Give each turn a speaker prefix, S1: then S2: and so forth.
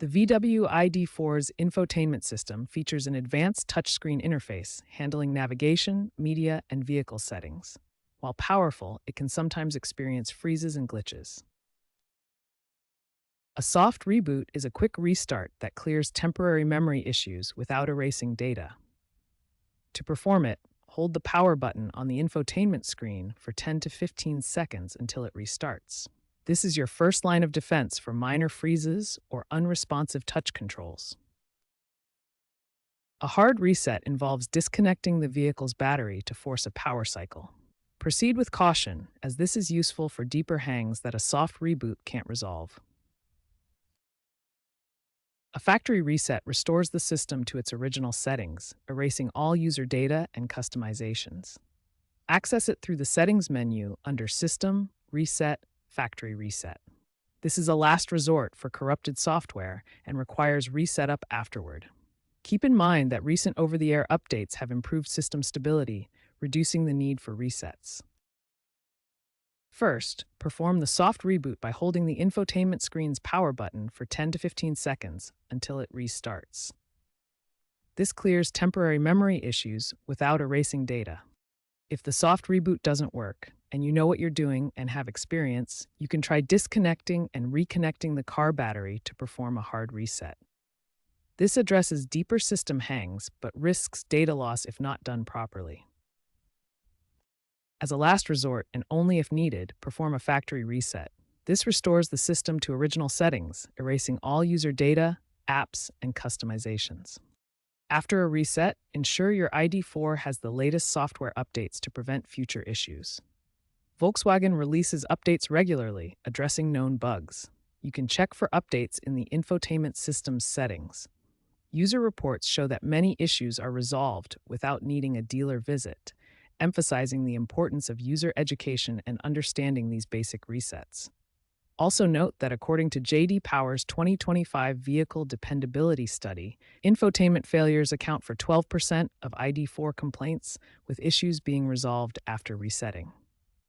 S1: The VW ID.4's infotainment system features an advanced touchscreen interface handling navigation, media, and vehicle settings. While powerful, it can sometimes experience freezes and glitches. A soft reboot is a quick restart that clears temporary memory issues without erasing data. To perform it, hold the power button on the infotainment screen for 10 to 15 seconds until it restarts. This is your first line of defense for minor freezes or unresponsive touch controls. A hard reset involves disconnecting the vehicle's battery to force a power cycle. Proceed with caution, as this is useful for deeper hangs that a soft reboot can't resolve. A factory reset restores the system to its original settings, erasing all user data and customizations. Access it through the Settings menu under System, Reset, Factory Reset. This is a last resort for corrupted software and requires resetup afterward. Keep in mind that recent over-the-air updates have improved system stability, reducing the need for resets. First, perform the soft reboot by holding the infotainment screen's power button for 10 to 15 seconds until it restarts. This clears temporary memory issues without erasing data. If the soft reboot doesn't work, and you know what you're doing and have experience, you can try disconnecting and reconnecting the car battery to perform a hard reset. This addresses deeper system hangs but risks data loss if not done properly. As a last resort, and only if needed, perform a factory reset. This restores the system to original settings, erasing all user data, apps, and customizations. After a reset, ensure your ID.4 has the latest software updates to prevent future issues. Volkswagen releases updates regularly, addressing known bugs. You can check for updates in the infotainment system's settings. User reports show that many issues are resolved without needing a dealer visit, emphasizing the importance of user education and understanding these basic resets. Also note that according to J.D. Power's 2025 Vehicle Dependability Study, infotainment failures account for 12% of ID.4 complaints, with issues being resolved after resetting.